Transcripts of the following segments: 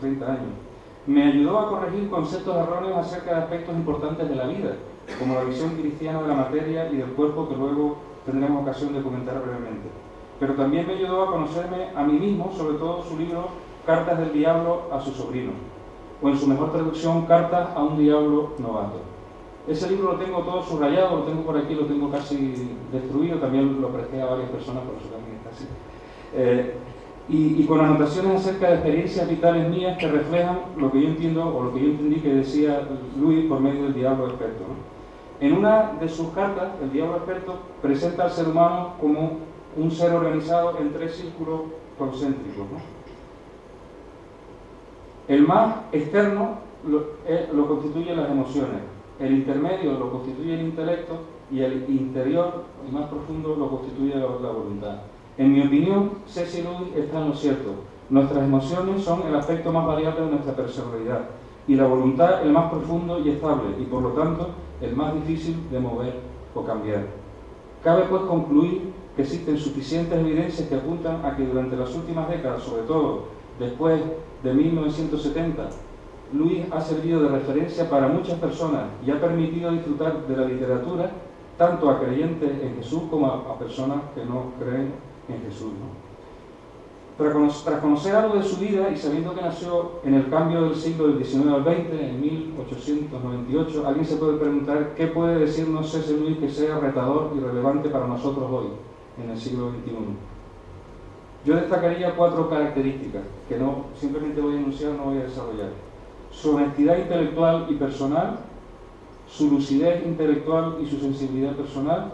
30 años. Me ayudó a corregir conceptos erróneos acerca de aspectos importantes de la vida, como la visión cristiana de la materia y del cuerpo, que luego tendremos ocasión de comentar brevemente. Pero también me ayudó a conocerme a mí mismo, sobre todo su libro Cartas del Diablo a su sobrino, o en su mejor traducción, Cartas a un Diablo Novato. Ese libro lo tengo todo subrayado, lo tengo por aquí, lo tengo casi destruido, también lo presté a varias personas, por eso también está así. Y con anotaciones acerca de experiencias vitales mías que reflejan lo que yo entiendo, o lo que yo entendí que decía Luis por medio del Diablo Experto, ¿no? En una de sus cartas, el Diablo Experto presenta al ser humano como un ser organizado en 3 círculos concéntricos, ¿no? El más externo lo constituyen las emociones, el intermedio lo constituye el intelecto y el interior y más profundo lo constituye la voluntad. En mi opinión, C.S. Lewis está en lo cierto. Nuestras emociones son el aspecto más variable de nuestra personalidad y la voluntad el más profundo y estable y por lo tanto el más difícil de mover o cambiar. Cabe pues concluir que existen suficientes evidencias que apuntan a que durante las últimas décadas, sobre todo después de 1970, Lewis ha servido de referencia para muchas personas y ha permitido disfrutar de la literatura tanto a creyentes en Jesús como a personas que no creen en Jesús, ¿no? Tras conocer algo de su vida y sabiendo que nació en el cambio del siglo del XIX al XX, en 1898, alguien se puede preguntar qué puede decirnos C.S. Lewis que sea retador y relevante para nosotros hoy, en el siglo XXI. Yo destacaría 4 características que no simplemente voy a enunciar, no voy a desarrollar. Su honestidad intelectual y personal, su lucidez intelectual y su sensibilidad personal,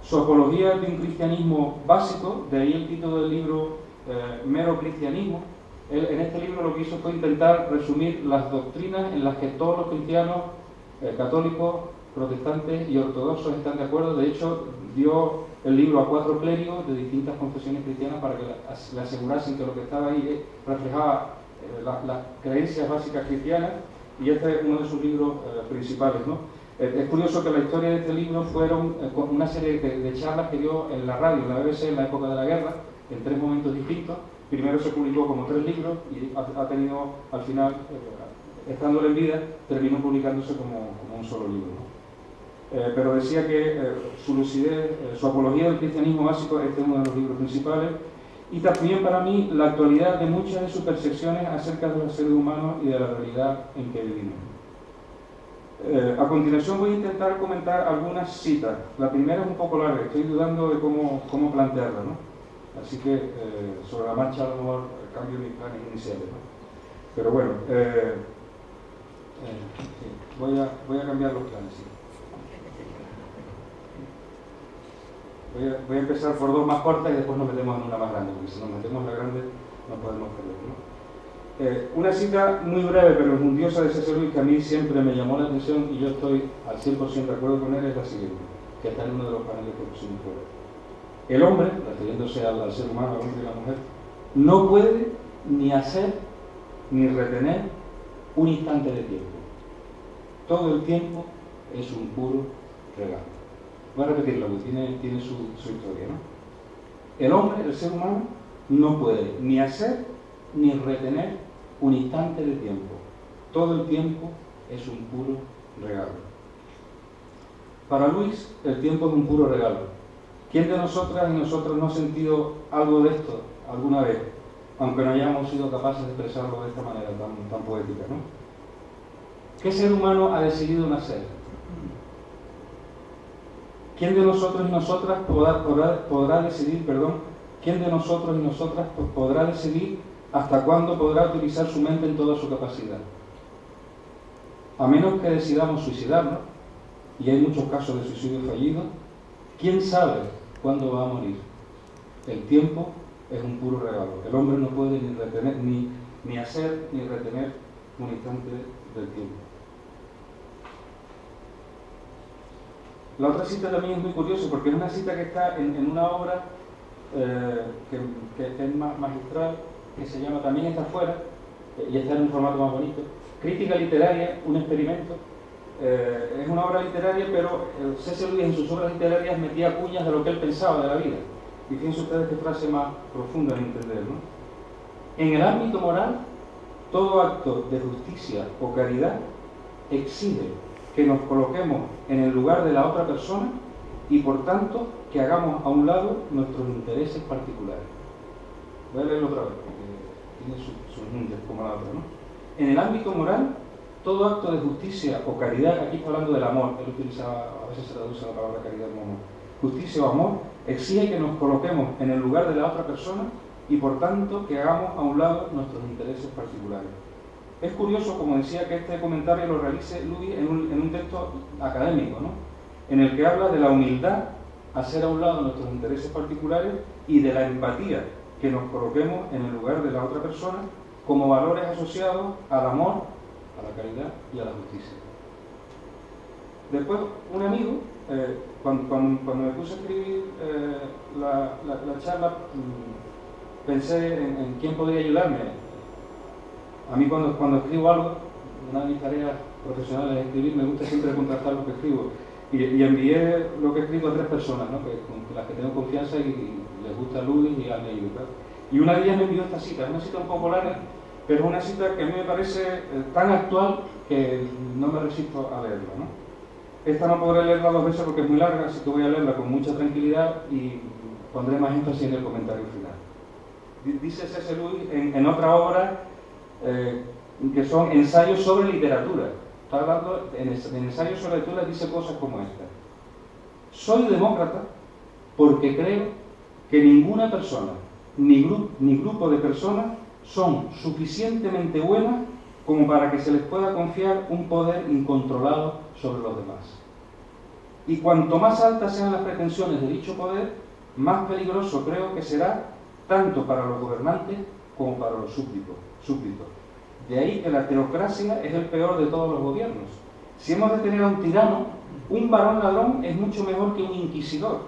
su apología de un cristianismo básico, de ahí el título del libro Mero Cristianismo. Él, en este libro lo que hizo fue intentar resumir las doctrinas en las que todos los cristianos católicos, protestantes y ortodoxos están de acuerdo. De hecho, dio el libro a 4 clérigos de distintas confesiones cristianas para que le asegurasen que lo que estaba ahí reflejaba las creencias básicas cristianas, y este es uno de sus libros principales, ¿no? Es curioso que la historia de este libro fueron una serie de charlas que dio en la radio, en la BBC, en la época de la guerra, en 3 momentos distintos. Primero se publicó como 3 libros y ha tenido, al final, estando en vida, terminó publicándose como un solo libro, ¿no? Pero decía que su lucidez, su apología del cristianismo básico, este es uno de los libros principales, y también para mí la actualidad de muchas de sus percepciones acerca de los seres humanos y de la realidad en que vivimos. A continuación voy a intentar comentar algunas citas. La primera es un poco larga, estoy dudando de cómo plantearla, ¿no? Así que sobre la marcha a lo mejor cambio mis planes iniciales, ¿no? Pero bueno, sí, voy a cambiar los planes, sí. Voy a empezar por 2 más cortas y después nos metemos en una más grande, porque si nos metemos en la grande no podemos perder, ¿no? Una cita muy breve pero enjundiosa de C.S. Lewis que a mí siempre me llamó la atención y yo estoy al 100% de acuerdo con él, es la siguiente, que está en uno de los paneles que pusimos fuera. El hombre, refiriéndose al ser humano, al hombre y a la mujer, no puede ni hacer ni retener un instante de tiempo. Todo el tiempo es un puro regalo. Voy a repetirlo, porque tiene su historia, ¿no? El hombre, el ser humano, no puede ni hacer ni retener un instante de tiempo. Todo el tiempo es un puro regalo. Para Luis, el tiempo es un puro regalo. ¿Quién de nosotras y nosotros no ha sentido algo de esto alguna vez, aunque no hayamos sido capaces de expresarlo de esta manera tan poética, ¿no? ¿Qué ser humano ha decidido nacer? ¿Quién de nosotros y nosotras podrá decidir, quién de nosotros y nosotras podrá decidir hasta cuándo podrá utilizar su mente en toda su capacidad? A menos que decidamos suicidarnos, y hay muchos casos de suicidio fallido, ¿quién sabe cuándo va a morir? El tiempo es un puro regalo. El hombre no puede ni retener, ni hacer ni retener un instante del tiempo. La otra cita también es muy curiosa porque es una cita que está en una obra que es magistral, que se llama También está fuera, y está en un formato más bonito. Crítica literaria, un experimento. Es una obra literaria, pero C.S. Lewis en sus obras literarias metía cuñas de lo que él pensaba de la vida. Y fíjense ustedes qué frase más profunda de entender, ¿no? En el ámbito moral, todo acto de justicia o caridad exige que nos coloquemos en el lugar de la otra persona y, por tanto, que hagamos a un lado nuestros intereses particulares. Voy a leerlo otra vez, porque tiene sus números como la otra, ¿no? En el ámbito moral, todo acto de justicia o caridad, aquí está hablando del amor, él utilizaba, a veces se traduce la palabra caridad como amor, justicia o amor, exige que nos coloquemos en el lugar de la otra persona y, por tanto, que hagamos a un lado nuestros intereses particulares. Es curioso, como decía, que este comentario lo realice Lewis en un texto académico, ¿no?, en el que habla de la humildad, hacer a un lado nuestros intereses particulares, y de la empatía, que nos coloquemos en el lugar de la otra persona, como valores asociados al amor, a la caridad y a la justicia. Después, un amigo, cuando me puse a escribir la charla, pensé en quién podría ayudarme. A mí cuando escribo algo, una de mis tareas profesionales es escribir, me gusta siempre contrastar lo que escribo. Y envié lo que he escrito a 3 personas, ¿no?, con las que tengo confianza y les gusta Luis y han leído. Y una de ellas me envió esta cita, es una cita un poco larga, pero es una cita que a mí me parece tan actual que no me resisto a leerla, ¿no? Esta no podré leerla 2 veces porque es muy larga, así que voy a leerla con mucha tranquilidad y pondré más énfasis en el comentario final. Dice C.S. Lewis en otra obra que son ensayos sobre literatura. Está hablando en ensayos sobre literatura, dice cosas como esta: soy demócrata porque creo que ninguna persona ni grupo de personas son suficientemente buenas como para que se les pueda confiar un poder incontrolado sobre los demás. Y cuanto más altas sean las pretensiones de dicho poder, más peligroso creo que será tanto para los gobernantes como para los súbditos. De ahí que la teocracia es el peor de todos los gobiernos. Si hemos de tener a un tirano, un varón ladrón es mucho mejor que un inquisidor.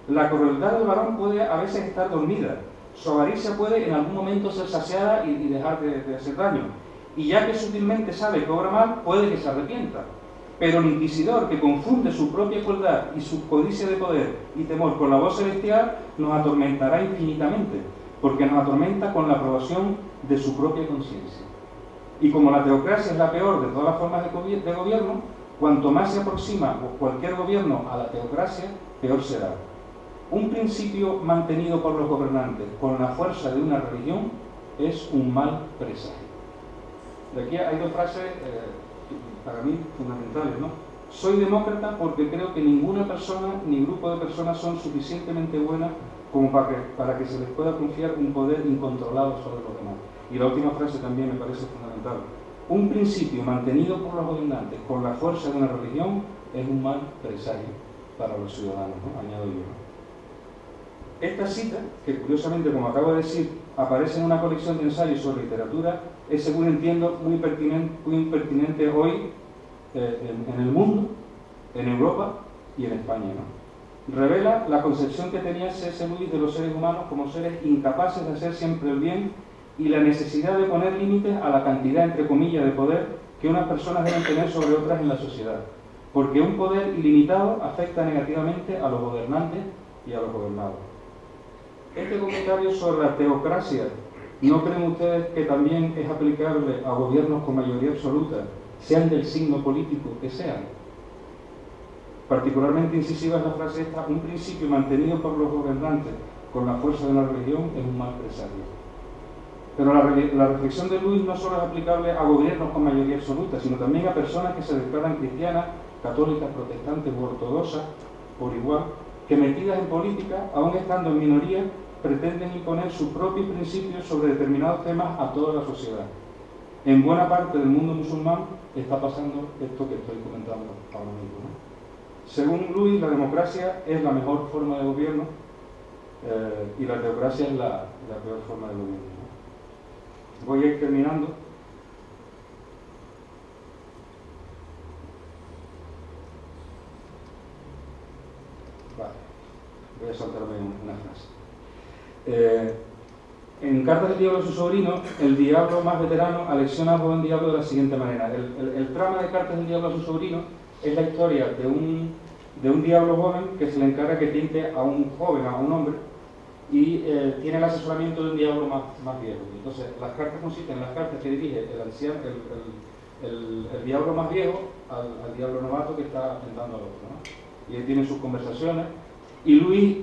La crueldad del varón puede a veces estar dormida. Su avaricia puede en algún momento ser saciada y dejar de hacer daño. Y ya que sutilmente sabe que obra mal, puede que se arrepienta. Pero el inquisidor, que confunde su propia crueldad y su codicia de poder y temor con la voz celestial, nos atormentará infinitamente, porque nos atormenta con la aprobación de su propia conciencia. Y como la teocracia es la peor de todas las formas de gobierno, cuanto más se aproxima cualquier gobierno a la teocracia, peor será. Un principio mantenido por los gobernantes con la fuerza de una religión es un mal presagio. De aquí hay 2 frases para mí fundamentales, ¿no? Soy demócrata porque creo que ninguna persona ni grupo de personas son suficientemente buenas como para que se les pueda confiar un poder incontrolado sobre los demás. Y la última frase también me parece fundamental. Un principio mantenido por los gobernantes con la fuerza de una religión es un mal presagio para los ciudadanos, ¿no?, añado yo, ¿no? Esta cita, que curiosamente, como acabo de decir, aparece en una colección de ensayos sobre literatura, es, según entiendo, muy pertinente hoy en el mundo, en Europa y en España, ¿no? Revela la concepción que tenía C.S. Lewis de los seres humanos como seres incapaces de hacer siempre el bien y la necesidad de poner límites a la cantidad, entre comillas, de poder que unas personas deben tener sobre otras en la sociedad, porque un poder ilimitado afecta negativamente a los gobernantes y a los gobernados. Este comentario sobre la teocracia, ¿no creen ustedes que también es aplicable a gobiernos con mayoría absoluta, sean del signo político que sean? Particularmente incisiva es la frase esta: un principio mantenido por los gobernantes con la fuerza de una religión es un mal presagio. Pero la reflexión de Lewis no solo es aplicable a gobiernos con mayoría absoluta, sino también a personas que se declaran cristianas, católicas, protestantes u ortodoxas, por igual, que metidas en política, aun estando en minoría, pretenden imponer sus propios principios sobre determinados temas a toda la sociedad. En buena parte del mundo musulmán está pasando esto que estoy comentando ahora mismo, ¿no? Según Lewis, la democracia es la mejor forma de gobierno y la teocracia es la peor forma de gobierno, ¿no? Voy a ir terminando. Vale, voy a saltarme una frase. En Cartas del Diablo a su sobrino, el diablo más veterano alecciona al joven diablo de la siguiente manera. El trama de Cartas del Diablo a su sobrino es la historia de un diablo joven que se le encarga que tinte a un joven, a un hombre, y tiene el asesoramiento de un diablo más viejo. Entonces, las cartas consisten en las cartas que dirige el diablo más viejo al diablo novato que está tentando al otro, ¿no? Y él tiene sus conversaciones. Y Luis,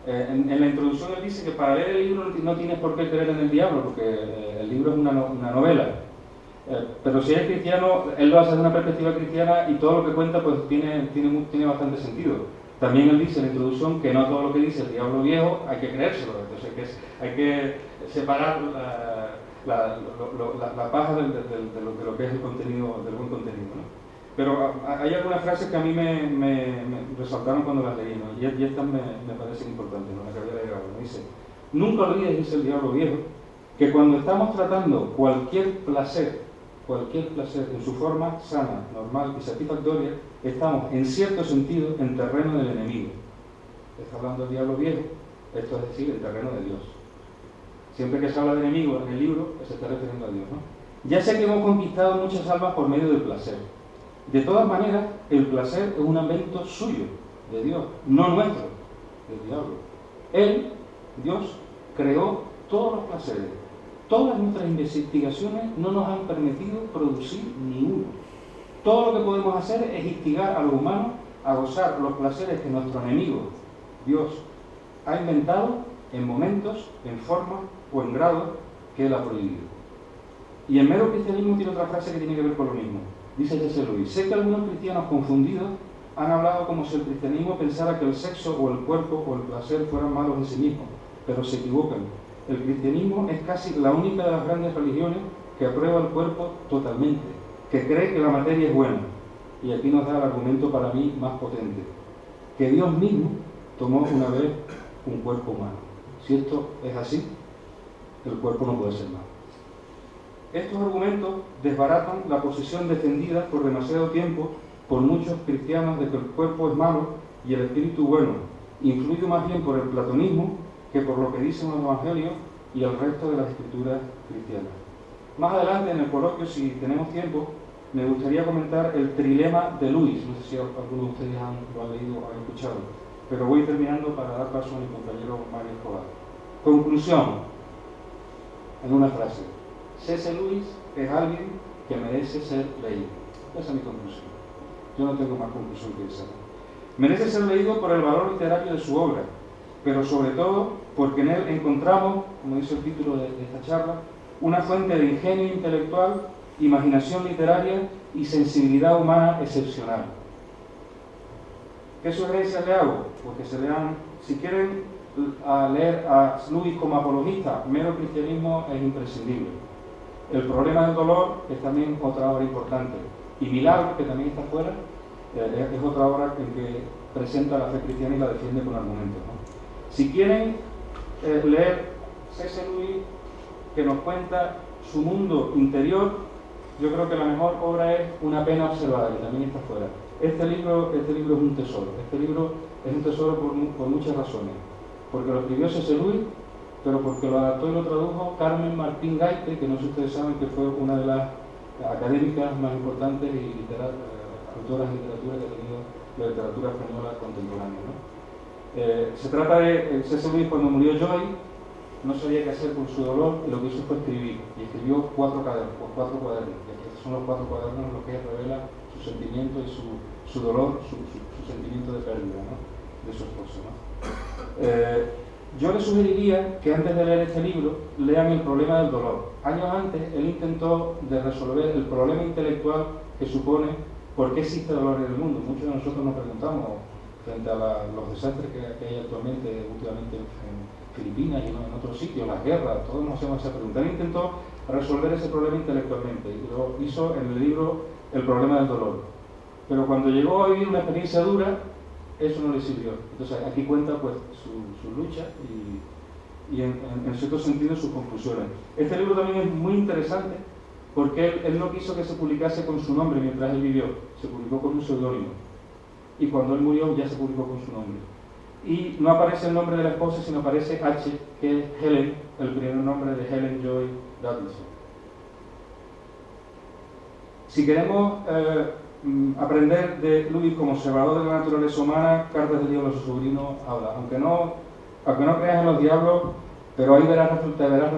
en la introducción, él dice que para leer el libro no tienes por qué creer en el diablo, porque el libro es una novela. Pero si eres cristiano, él lo hace desde una perspectiva cristiana y todo lo que cuenta pues tiene bastante sentido. También él dice en la introducción que no todo lo que dice el diablo viejo hay que creérselo, entonces hay que separar la paja de lo que es el contenido, del buen contenido, ¿no? Pero hay algunas frases que a mí me resaltaron cuando las leí, ¿no? Y estas me parecen importantes, ¿no? La que había leído. Dice: nunca olvides, dice el diablo viejo, que cuando estamos tratando cualquier placer en su forma sana, normal y satisfactoria, estamos en cierto sentido en terreno del enemigo. Está hablando el diablo viejo, esto es decir, el terreno de Dios. Siempre que se habla de enemigo en el libro, se está refiriendo a Dios, ¿no? Ya sé que hemos conquistado muchas almas por medio del placer. De todas maneras, el placer es un invento suyo, de Dios, no nuestro, del diablo. Él, Dios, creó todos los placeres. Todas nuestras investigaciones no nos han permitido producir ni uno. Todo lo que podemos hacer es instigar a los humanos a gozar los placeres que nuestro enemigo, Dios, ha inventado en momentos, en forma o en grado que Él ha prohibido. Y en mero cristianismo tiene otra frase que tiene que ver con lo mismo. Dice C.S. Lewis: sé que algunos cristianos confundidos han hablado como si el cristianismo pensara que el sexo o el cuerpo o el placer fueran malos en sí mismos, pero se equivocan. El cristianismo es casi la única de las grandes religiones que aprueba el cuerpo totalmente, que cree que la materia es buena. Y aquí nos da el argumento para mí más potente: que Dios mismo tomó una vez un cuerpo humano. Si esto es así, el cuerpo no puede ser malo. Estos argumentos desbaratan la posición defendida por demasiado tiempo por muchos cristianos de que el cuerpo es malo y el espíritu bueno, influido más bien por el platonismo que por lo que dicen los evangelios y el resto de las escrituras cristianas. Más adelante en el coloquio, si tenemos tiempo, me gustaría comentar el trilema de Luis. No sé si algunos de ustedes lo han leído o han escuchado, pero voy terminando para dar paso a mi compañero Mario Escobar. Conclusión, en una frase: C.S. Lewis es alguien que merece ser leído. Esa es mi conclusión. Yo no tengo más conclusión que esa. Merece ser leído por el valor literario de su obra, pero sobre todo porque en él encontramos, como dice el título de esta charla, una fuente de ingenio intelectual, imaginación literaria y sensibilidad humana excepcional. ¿Qué sugerencias le hago? Pues que se lean, si quieren leer a Lewis como apologista, mero cristianismo es imprescindible. El problema del dolor es también otra obra importante. Y Milagro, que también está fuera, es otra obra en que presenta la fe cristiana y la defiende con argumentos, ¿no? Si quieren leer C.S. Lewis, que nos cuenta su mundo interior, yo creo que la mejor obra es Una pena observada, que también está fuera. Este libro es un tesoro. Este libro es un tesoro por muchas razones. Porque lo escribió C.S. Lewis, pero porque lo adaptó y lo tradujo Carmen Martín Gaite, que no sé si ustedes saben que fue una de las académicas más importantes y autoras de literatura que ha tenido la literatura española contemporánea, ¿no? Se trata de C.S. Lewis, cuando murió Joy, no sabía qué hacer con su dolor, y lo que hizo fue escribir, y escribió 4 cuadernos, estos son los 4 cuadernos en los que revela su sentimiento y su dolor, su sentimiento de pérdida, ¿no?, de su esposo, ¿no? Yo les sugeriría que antes de leer este libro lean El problema del dolor. Años antes él intentó de resolver el problema intelectual que supone por qué existe dolor en el mundo. Muchos de nosotros nos preguntamos, frente a los desastres que hay actualmente, últimamente en Filipinas y en otros sitios, las guerras, todos nos hacemos esa pregunta. Él intentó resolver ese problema intelectualmente y lo hizo en el libro El problema del dolor. Pero cuando llegó a vivir una experiencia dura, eso no le sirvió. Entonces aquí cuenta pues su lucha y en cierto sentido sus conclusiones. Este libro también es muy interesante porque él no quiso que se publicase con su nombre mientras él vivió, se publicó con un seudónimo. Y cuando él murió ya se publicó con su nombre. Y no aparece el nombre de la esposa, sino aparece H, que es Helen, el primer nombre de Helen Joy Douglas. Si queremos aprender de Lewis como observador de la naturaleza humana, Cartas del Diablo a su sobrino habla. Aunque no aunque no creas en los diablos, pero ahí te verás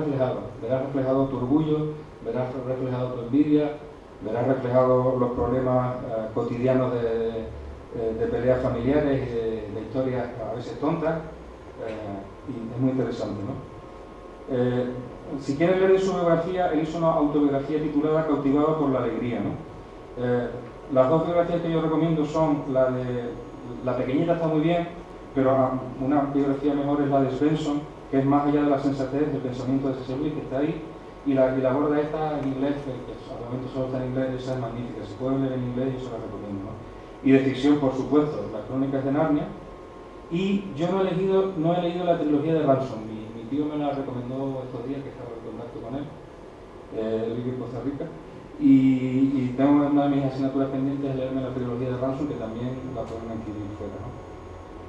reflejado tu orgullo, verás reflejado tu envidia, verás reflejado los problemas cotidianos de peleas familiares y de historias a veces tontas, y es muy interesante, ¿no? Si quieres leer su biografía, él hizo una autobiografía titulada Cautivado por la alegría, ¿no? Las dos biografías que yo recomiendo son la de La pequeñita, está muy bien, pero una biografía mejor es la de Svensson, que es más allá de la sensatez del pensamiento de C.S. Lewis, que está ahí, y la gorda esta en inglés, que obviamente solo está en inglés, esa es magnífica. Si pueden leer en inglés, yo se la recomiendo, ¿no? Y de ficción, por supuesto, Las Crónicas de Narnia. Y yo no he leído la trilogía de Ransom. Mi tío me la recomendó estos días, que estaba en contacto con él, vive en Costa Rica, y tengo una de mis asignaturas pendientes de leerme la trilogía de Ransom, que también la pueden adquirir fuera, ¿no?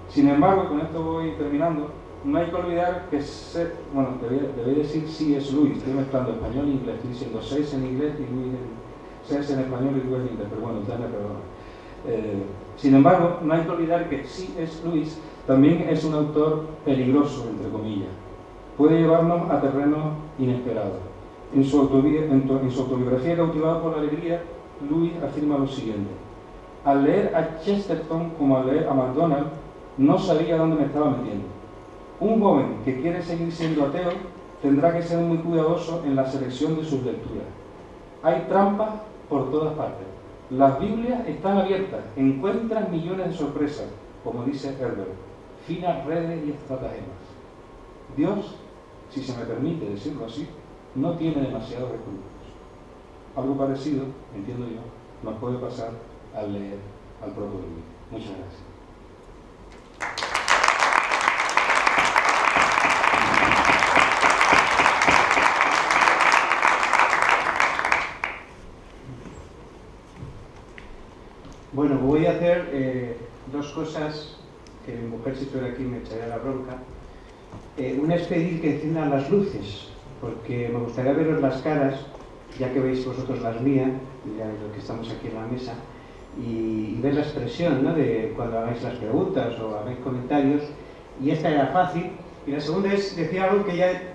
Sin embargo, con esto voy terminando, no hay que olvidar que debí decir C.S. Lewis, estoy mezclando español e inglés, estoy diciendo C.S. en inglés y Lewis C.S. en español y Lewis en inglés, pero bueno, ustedes me perdonan. Sin embargo, no hay que olvidar que C.S. Lewis también es un autor peligroso, entre comillas. Puede llevarnos a terrenos inesperados. En su autobiografía Cautivado por la alegría, Lewis afirma lo siguiente: al leer a Chesterton como al leer a MacDonald, no sabía dónde me estaba metiendo. Un joven que quiere seguir siendo ateo tendrá que ser muy cuidadoso en la selección de sus lecturas. Hay trampas por todas partes. Las Biblias están abiertas, encuentran millones de sorpresas, como dice Herbert, finas redes y estratagemas. Dios, si se me permite decirlo así, no tiene demasiados recursos. Algo parecido, entiendo yo, nos puede pasar al leer al propio Lewis. Muchas gracias. Bueno, voy a hacer dos cosas que mi mujer, si estuviera aquí, me echaría la bronca. Una es pedir que enciendan las luces, porque me gustaría veros las caras, ya que veis vosotros las mías, ya de los que estamos aquí en la mesa, y ver la expresión, ¿no?, de cuando hagáis las preguntas o hagáis comentarios. Y esta era fácil. Y la segunda es decir algo que ya